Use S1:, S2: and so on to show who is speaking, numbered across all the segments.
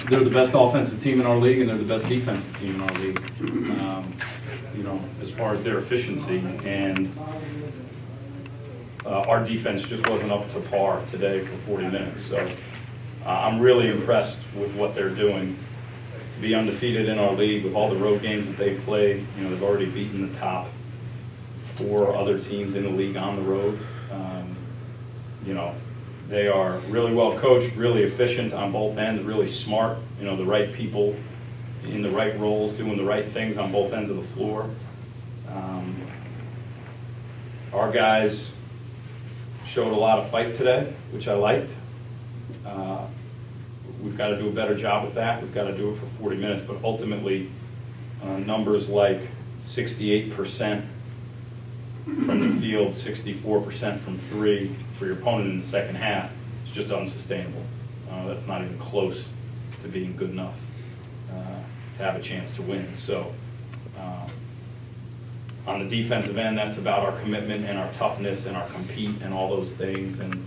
S1: they're the best offensive team in our league, and they're the best defensive team in our league. You know, as far as their efficiency, and our defense just wasn't up to par today for 40 minutes. So I'm really impressed with what they're doing. To be undefeated in our league with all the road games that they've played, you know, they've already beaten the top 4 other teams in the league on the road. You know, they are really well coached, really efficient on both ends, really smart. You know, the right people in the right roles, doing the right things on both ends of the floor. Our guys showed a lot of fight today, which I liked. We've got to do a better job with that. We've got to do it for 40 minutes, but ultimately numbers like 68% from the field, 64% from 3 for your opponent in the second half, it's just unsustainable. That's not even close to being good enough to have a chance to win. So on the defensive end, that's about our commitment and our toughness and our compete and all those things. And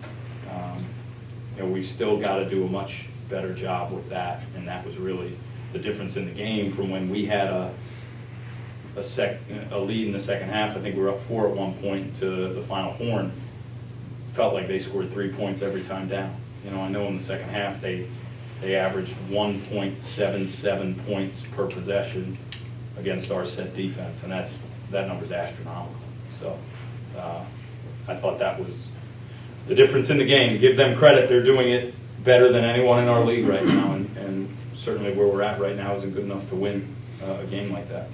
S1: you know, we've still got to do a much better job with that. And that was really the difference in the game from when we had a lead in the second half. I think we were up 4 at one point to the final horn. Felt like they scored 3 points every time down. You know, I know in the second half they averaged 1.77 points per possession against our set defense, and that number's astronomical. So I thought that was the difference in the game. Give them credit; they're doing it better than anyone in our league right now, and certainly where we're at right now isn't good enough to win a game like that.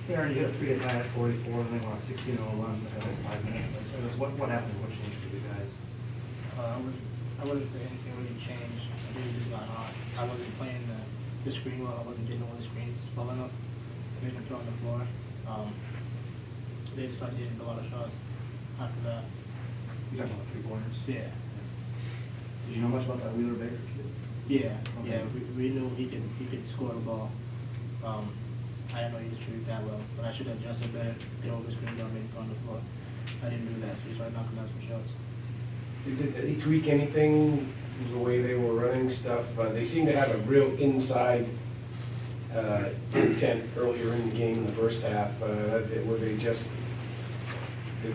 S2: Yeah, you had a 3 at 9 at 44, and they won 16-01 in the next 5 minutes. What happened? What changed for you guys?
S3: I wouldn't say anything really changed. I think it just got hot. I wasn't playing the screen well. I wasn't getting all the screens well enough. They didn't throw on the floor. They just started hitting a lot of shots after that.
S2: You talking about 3-pointers?
S3: Yeah.
S2: Did you know much about that Wheeler Baker kid?
S3: Yeah.
S2: Okay.
S3: Yeah. We knew he could score the ball. I didn't know he could shoot that well, but I should have adjusted better, get over the screen, and make it on the floor. I didn't do that, so he started knocking down some shots.
S4: Did he tweak anything, the way they were running stuff? They seem to have a real inside intent earlier in the game in the first half. Did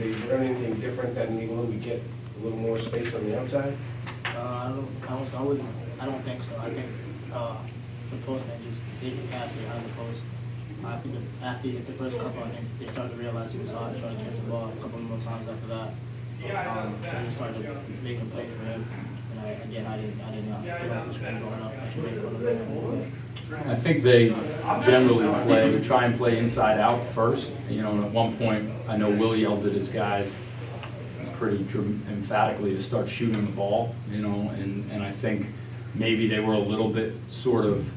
S4: they run anything different than maybe when we get a little more space on the outside?
S3: I don't think so. I think the postman just didn't pass it behind the post. I think after he hit the first couple, I think they started to realize he was hot and tried to change the ball a couple more times after that. So we started making plays for him. And I didn't get off the screen going up. I should make one of them.
S1: I think they generally try and play inside out first. You know, and at one point, I know Will yelled at his guys pretty emphatically to start shooting the ball, you know, and I think maybe they were a little bit sort of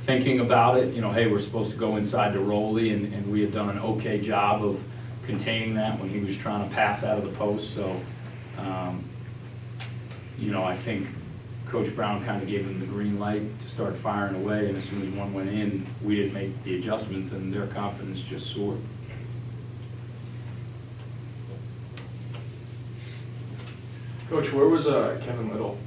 S1: thinking about it, you know, hey, we're supposed to go inside to Roley, and we had done an okay job of containing that when he was trying to pass out of the post. So, you know, I think Coach Brown kind of gave them the green light to start firing away, and as soon as one went in, we didn't make the adjustments, and their confidence just soared.
S5: Coach, where was Kevin Little?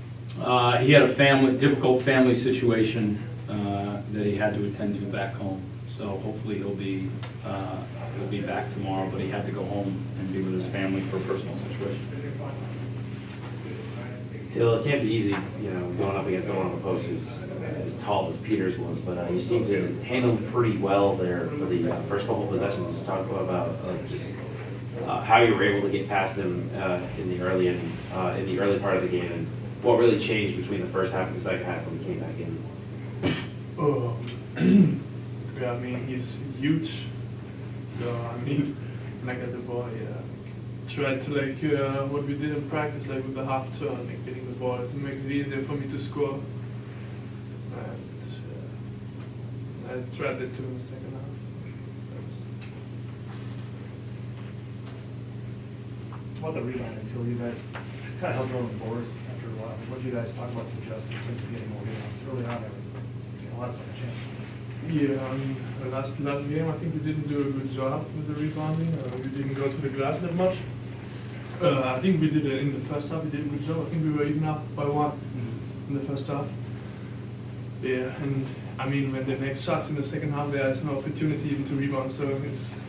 S1: He had a difficult family situation that he had to attend to back home. So hopefully he'll be back tomorrow. But he had to go home and be with his family for a personal situation.
S6: Till, it can't be easy, you know, going up against someone on the post who's as tall as Peters was. But you seem to handle him pretty well there for the first couple of possessions. Just talk about how you were able to get past him in the early part of the game, and what really changed between the first half and the second half when he came back in.
S5: Oh, yeah, I mean, he's huge. So, I mean, when I got the ball, tried to what we did in practice, with the half turn, getting the ball, it makes it easier for me to score. And I tried it too in the second half.
S2: What about the rebounding? So you guys kind of held your own boards after a while. What did you guys talk about to adjust in terms of getting more rebounds? Early on, there was a lot of second chance.
S5: Yeah, I mean, the last game, I think we didn't do a good job with the rebounding. We didn't go to the glass that much. I think we did it in the first half. We did a good job. I think we were even up by 1. in the first half. Yeah, and I mean, when they make shots in the second half, there's no opportunity even to rebound, so it's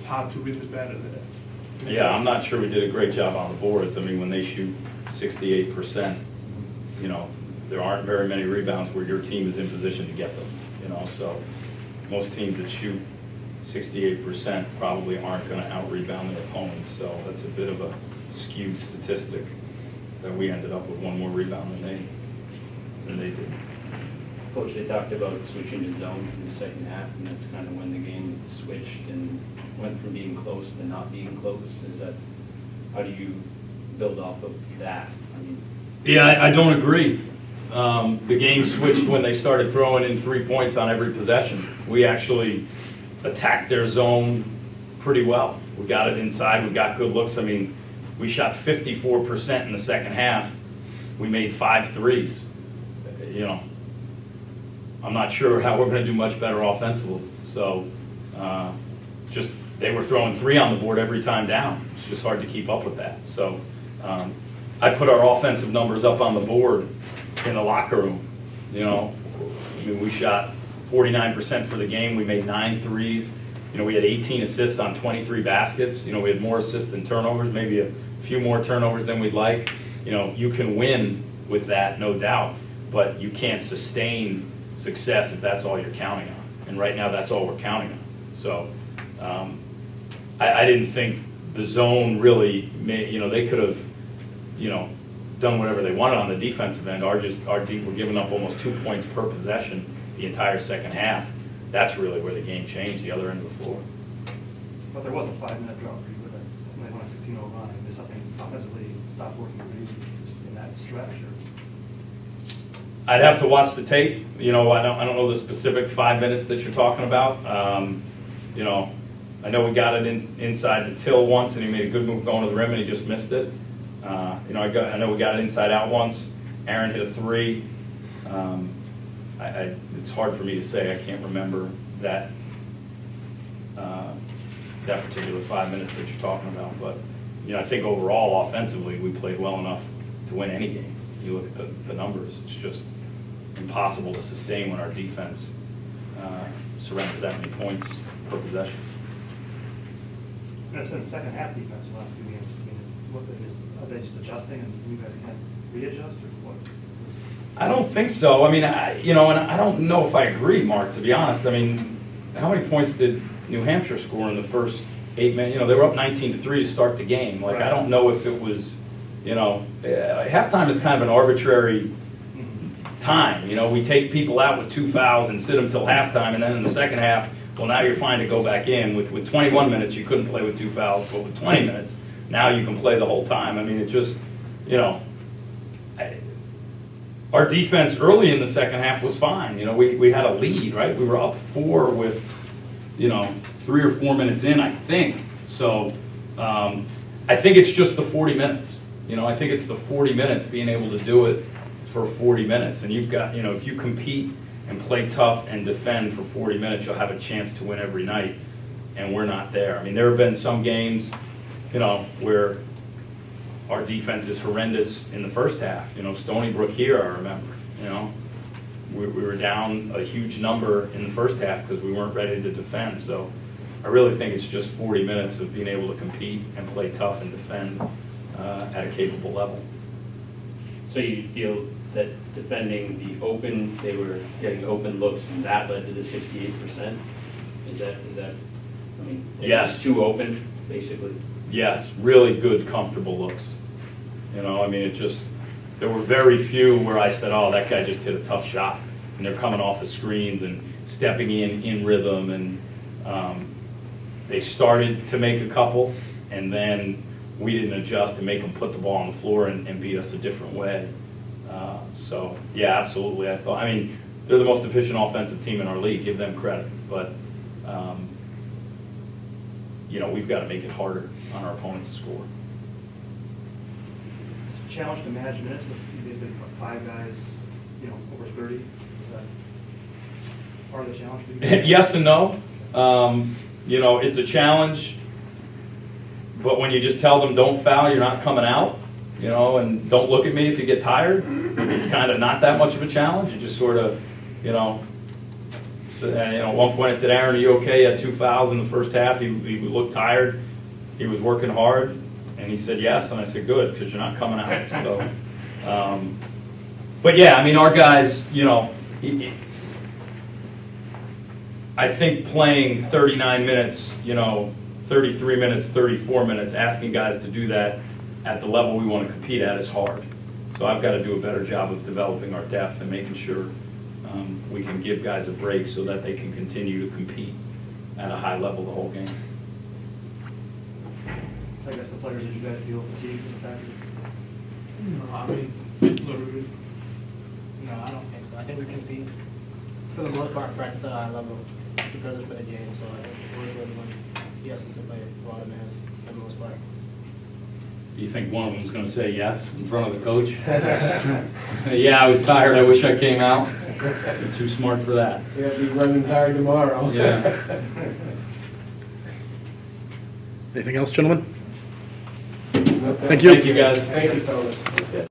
S5: hard to win with better there.
S1: Yeah, I'm not sure we did a great job on the boards. I mean, when they shoot 68%, you know, there aren't very many rebounds where your team is in position to get them, you know, so most teams that shoot 68% probably aren't going to out-rebound their opponents, so that's a bit of a skewed statistic that we ended up with one more rebound than they did.
S7: Coach, they talked about switching the zone in the second half, and that's kind of when the game switched and went from being close to not being close. Is that, how do you build off of that? I mean,
S1: Yeah, I don't agree. The game switched when they started throwing in 3 points on every possession. We actually attacked their zone pretty well. We got it inside, we got good looks. I mean, we shot 54% in the second half. We made 5 threes. You know, I'm not sure how we're going to do much better offensively. So, just they were throwing 3 on the board every time down. It's just hard to keep up with that. So, I put our offensive numbers up on the board in the locker room. You know, I mean, we shot 49% for the game. We made 9 threes. You know, we had 18 assists on 23 baskets. You know, we had more assists than turnovers, maybe a few more turnovers than we'd like. You know, you can win with that, no doubt, but you can't sustain success if that's all you're counting on. And right now, that's all we're counting on. So, I didn't think the zone really made, you know, they could have, you know, done whatever they wanted on the defensive end. Our deep were giving up almost 2 points per possession the entire second half. That's really where the game changed, the other end of the floor.
S2: But there was a 5-minute drought for you, but they won a 16-0 run. There's something offensively stopped working for you in that stretch, or?
S1: I'd have to watch the tape. You know, I don't know the specific 5 minutes that you're talking about. You know, I know we got it inside to Till once, and he made a good move going to the rim, and he just missed it. You know, I know we got it inside out once. Aaron hit a 3. It's hard for me to say. I can't remember that that particular 5 minutes that you're talking about. But you know, I think overall, offensively, we played well enough to win any game. You look at the numbers; it's just impossible to sustain when our defense surrenders that many points per possession.
S2: And it's been second half defense the last few games. I mean, are they just adjusting and you guys can't readjust, or what?
S1: I don't think so. I mean, you know, and I don't know if I agree, Mark, to be honest. I mean, how many points did New Hampshire score in the first 8 minutes? You know, they were up 19-3 to start the game. Like, I don't know if it was, you know, halftime is kind of an arbitrary time. You know, we take people out with 2 fouls and sit them till halftime, and then in the second half, well, now you're fine to go back in. With 21 minutes, you couldn't play with 2 fouls, but with 20 minutes, now you can play the whole time. I mean, it just, you know, our defense early in the second half was fine. You know, we had a lead, right? We were up 4 with, you know, 3 or 4 minutes in, I think. So I think it's just the 40 minutes. You know, I think it's the 40 minutes, being able to do it for 40 minutes. And you've got, you know, if you compete and play tough and defend for 40 minutes, you'll have a chance to win every night. And we're not there. I mean, there have been some games, you know, where our defense is horrendous in the first half. You know, Stony Brook here, I remember, you know. We were down a huge number in the first half because we weren't ready to defend. So I really think it's just 40 minutes of being able to compete and play tough and defend at a capable level.
S7: so you feel that defending the open, they were getting open looks, and that led to the 68%? Is that, I mean, it
S1: Yes.
S7: was too open, basically?
S1: Yes, really good, comfortable looks. You know, I mean, there were very few where I said, oh, that guy just hit a tough shot. And they're coming off the screens and stepping in rhythm. And they started to make a couple, and then we didn't adjust and make them put the ball on the floor and beat us a different way. So, yeah, absolutely. I mean, they're the most efficient offensive team in our league. Give them credit. But, you know, we've got to make it harder on our opponent to score.
S2: It's a challenge to manage minutes, but basically 5 guys, you know, over 30. Is that part of the challenge for you guys?
S1: Yes and no. You know, it's a challenge, but when you just tell them don't foul, you're not coming out. you know, and don't look at me if you get tired. It's kind of not that much of a challenge. You just sort of, you know, so, and, you know, at one point I said, Aaron, are you okay? He had 2 fouls in the first half. He looked tired. He was working hard. And he said, yes. And I said, good, because you're not coming out. So, but yeah, I mean, our guys, you know, I think playing 39 minutes, you know, 33 minutes, 34 minutes, asking guys to do that at the level we want to compete at is hard. So I've got to do a better job of developing our depth and making sure we can give guys a break so that they can continue to compete at a high level the whole game.
S2: I guess the players, did you guys feel fatigued with the practice?
S5: No, I mean, not really.
S3: No, I don't think so. I think we compete, for the most part, practice at a high level, because it's for the game, so I think we're good when he has to play a lot of minutes for the most part.
S1: Do you think one of them's going to say yes in front of the coach? Yeah, I was tired. I wish I came out. I'm too smart for that.
S4: You'll be running hard tomorrow.
S1: Yeah.
S8: Anything else, gentlemen?
S4: Thank
S8: you.
S1: Thank you, guys.
S4: Thank you, fellas.